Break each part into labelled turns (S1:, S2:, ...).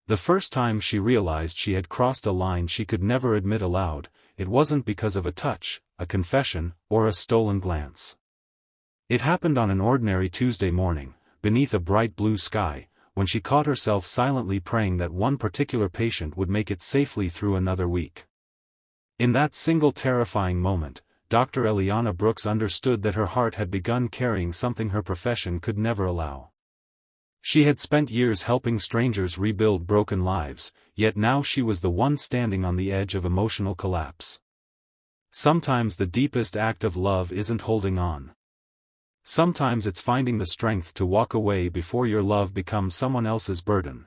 S1: The first time she realized she had crossed a line she could never admit aloud, it wasn't because of a touch, a confession, or a stolen glance. It happened on an ordinary Tuesday morning, beneath a bright blue sky, when she caught herself silently praying that one particular patient would make it safely through another week. In that single terrifying moment, Dr. Eliana Brooks understood that her heart had begun carrying something her profession could never allow. She had spent years helping strangers rebuild broken lives, yet now she was the one standing on the edge of emotional collapse. Sometimes the deepest act of love isn't holding on. Sometimes it's finding the strength to walk away before your love becomes someone else's burden.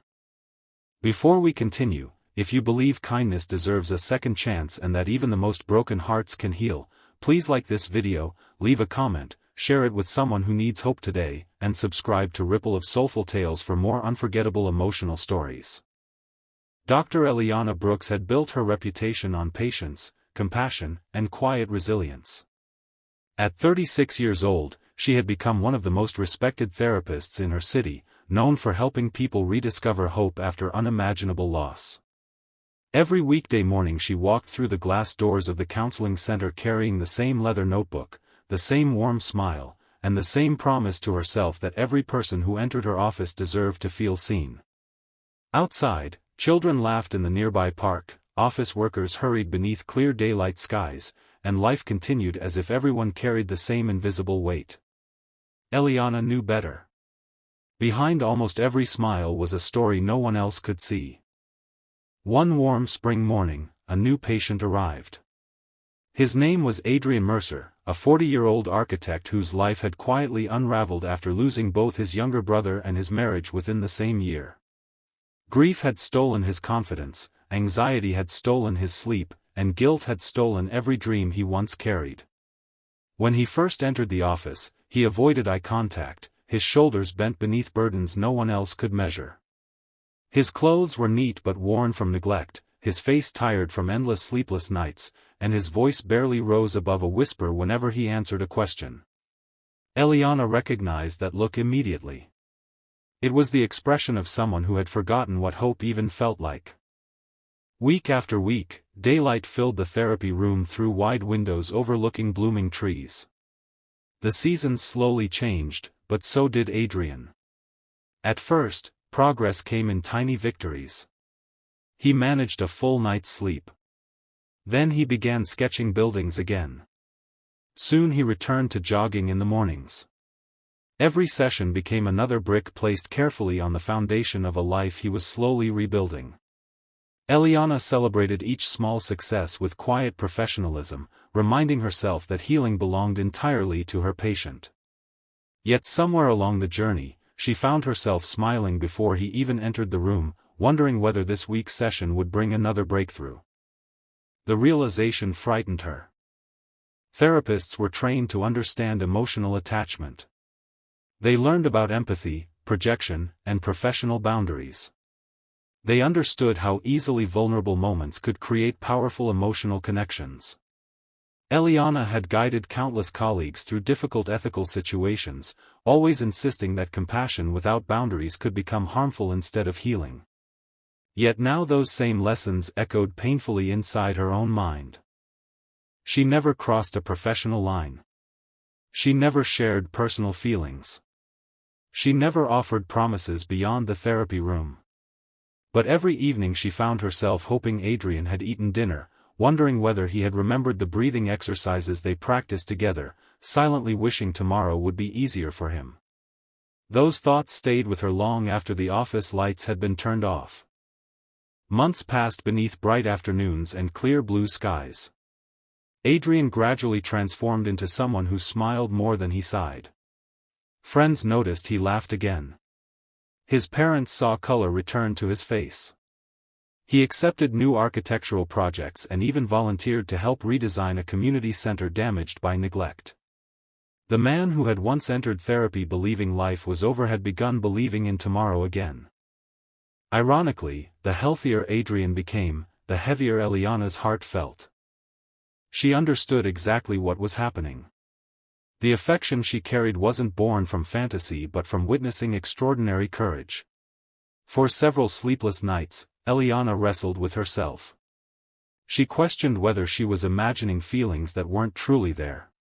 S1: Before we continue, if you believe kindness deserves a second chance and that even the most broken hearts can heal, please like this video, leave a comment, share it with someone who needs hope today, and subscribe to Ripple of Soulful Tales for more unforgettable emotional stories. Dr. Eliana Brooks had built her reputation on patience, compassion, and quiet resilience. At 36 years old, she had become one of the most respected therapists in her city, known for helping people rediscover hope after unimaginable loss. Every weekday morning she walked through the glass doors of the counseling center carrying the same leather notebook, the same warm smile, and the same promise to herself that every person who entered her office deserved to feel seen. Outside, children laughed in the nearby park, office workers hurried beneath clear daylight skies, and life continued as if everyone carried the same invisible weight. Eliana knew better. Behind almost every smile was a story no one else could see. One warm spring morning, a new patient arrived. His name was Adrian Mercer, a 40-year-old architect whose life had quietly unraveled after losing both his younger brother and his marriage within the same year. Grief had stolen his confidence, anxiety had stolen his sleep, and guilt had stolen every dream he once carried. When he first entered the office, he avoided eye contact, his shoulders bent beneath burdens no one else could measure. His clothes were neat but worn from neglect, his face tired from endless sleepless nights, and his voice barely rose above a whisper whenever he answered a question. Eliana recognized that look immediately. It was the expression of someone who had forgotten what hope even felt like. Week after week, daylight filled the therapy room through wide windows overlooking blooming trees. The seasons slowly changed, but so did Adrian. At first, progress came in tiny victories. He managed a full night's sleep. Then he began sketching buildings again. Soon he returned to jogging in the mornings. Every session became another brick placed carefully on the foundation of a life he was slowly rebuilding. Eliana celebrated each small success with quiet professionalism, reminding herself that healing belonged entirely to her patient. Yet somewhere along the journey, she found herself smiling before he even entered the room, wondering whether this week's session would bring another breakthrough. The realization frightened her. Therapists were trained to understand emotional attachment. They learned about empathy, projection, and professional boundaries. They understood how easily vulnerable moments could create powerful emotional connections. Eliana had guided countless colleagues through difficult ethical situations, always insisting that compassion without boundaries could become harmful instead of healing. Yet now those same lessons echoed painfully inside her own mind. She never crossed a professional line. She never shared personal feelings. She never offered promises beyond the therapy room. But every evening she found herself hoping Adrian had eaten dinner, wondering whether he had remembered the breathing exercises they practiced together, silently wishing tomorrow would be easier for him. Those thoughts stayed with her long after the office lights had been turned off. Months passed beneath bright afternoons and clear blue skies. Adrian gradually transformed into someone who smiled more than he sighed. Friends noticed he laughed again. His parents saw color return to his face. He accepted new architectural projects and even volunteered to help redesign a community center damaged by neglect. The man who had once entered therapy believing life was over had begun believing in tomorrow again. Ironically, the healthier Adrian became, the heavier Eliana's heart felt. She understood exactly what was happening. The affection she carried wasn't born from fantasy but from witnessing extraordinary courage. For several sleepless nights, Eliana wrestled with herself. She questioned whether she was imagining feelings that weren't truly there.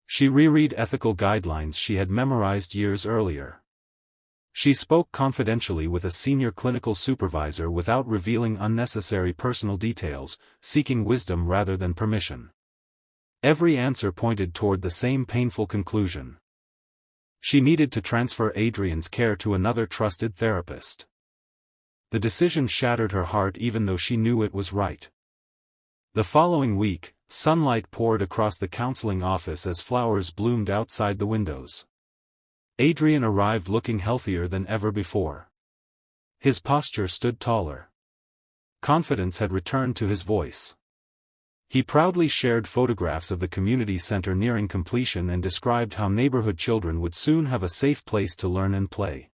S1: She reread ethical guidelines she had memorized years earlier. She spoke confidentially with a senior clinical supervisor without revealing unnecessary personal details, seeking wisdom rather than permission. Every answer pointed toward the same painful conclusion. She needed to transfer Adrian's care to another trusted therapist. The decision shattered her heart even though she knew it was right. The following week, sunlight poured across the counseling office as flowers bloomed outside the windows. Adrian arrived looking healthier than ever before. His posture stood taller. Confidence had returned to his voice. He proudly shared photographs of the community center nearing completion and described how neighborhood children would soon have a safe place to learn and play.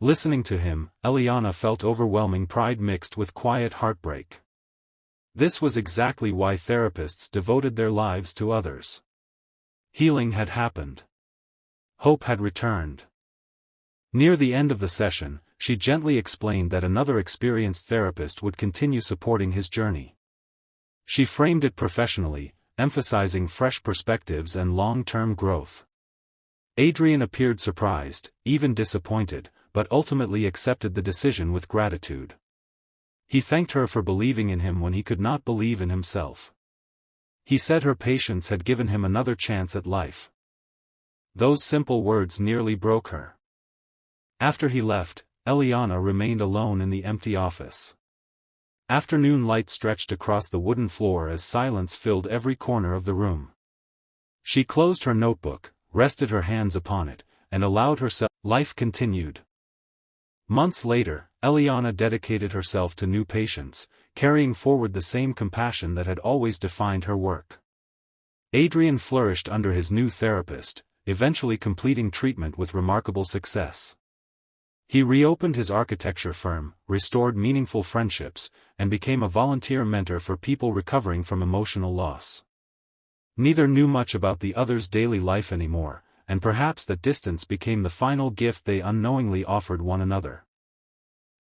S1: Listening to him, Eliana felt overwhelming pride mixed with quiet heartbreak. This was exactly why therapists devoted their lives to others. Healing had happened. Hope had returned. Near the end of the session, she gently explained that another experienced therapist would continue supporting his journey. She framed it professionally, emphasizing fresh perspectives and long-term growth. Adrian appeared surprised, even disappointed, but ultimately accepted the decision with gratitude. He thanked her for believing in him when he could not believe in himself. He said her patience had given him another chance at life. Those simple words nearly broke her. After he left, Eliana remained alone in the empty office. Afternoon light stretched across the wooden floor as silence filled every corner of the room. She closed her notebook, rested her hands upon it, and allowed herself. Life continued. Months later, Eliana dedicated herself to new patients, carrying forward the same compassion that had always defined her work. Adrian flourished under his new therapist, eventually completing treatment with remarkable success. He reopened his architecture firm, restored meaningful friendships, and became a volunteer mentor for people recovering from emotional loss. Neither knew much about the other's daily life anymore, and perhaps that distance became the final gift they unknowingly offered one another.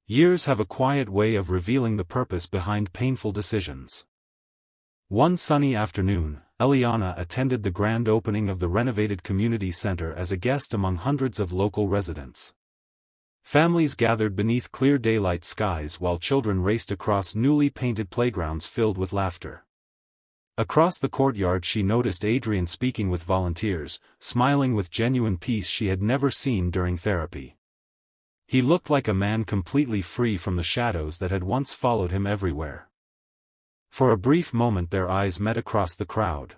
S1: Years have a quiet way of revealing the purpose behind painful decisions. One sunny afternoon, Eliana attended the grand opening of the renovated community center as a guest among hundreds of local residents. Families gathered beneath clear daylight skies while children raced across newly painted playgrounds filled with laughter. Across the courtyard she noticed Adrian speaking with volunteers, smiling with genuine peace she had never seen during therapy. He looked like a man completely free from the shadows that had once followed him everywhere. For a brief moment their eyes met across the crowd.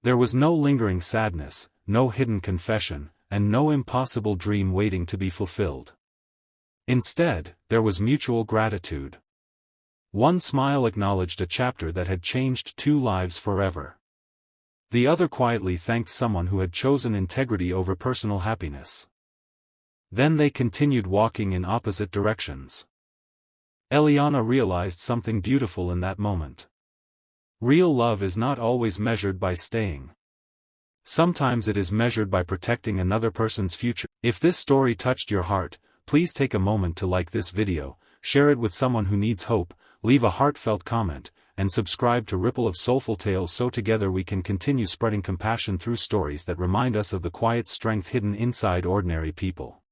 S1: There was no lingering sadness, no hidden confession, and no impossible dream waiting to be fulfilled. Instead, there was mutual gratitude. One smile acknowledged a chapter that had changed two lives forever. The other quietly thanked someone who had chosen integrity over personal happiness. Then they continued walking in opposite directions. Eliana realized something beautiful in that moment. Real love is not always measured by staying. Sometimes it is measured by protecting another person's future. If this story touched your heart, please take a moment to like this video, share it with someone who needs hope, leave a heartfelt comment, and subscribe to Ripple of Soulful Tales so together we can continue spreading compassion through stories that remind us of the quiet strength hidden inside ordinary people.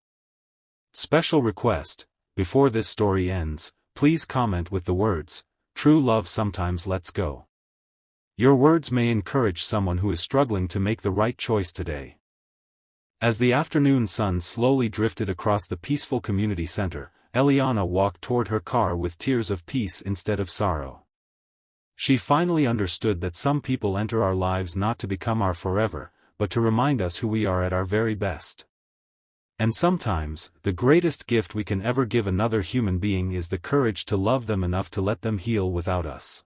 S1: Special request: before this story ends, please comment with the words, "True love sometimes lets go." Your words may encourage someone who is struggling to make the right choice today. As the afternoon sun slowly drifted across the peaceful community center, Eliana walked toward her car with tears of peace instead of sorrow. She finally understood that some people enter our lives not to become our forever, but to remind us who we are at our very best. And sometimes, the greatest gift we can ever give another human being is the courage to love them enough to let them heal without us.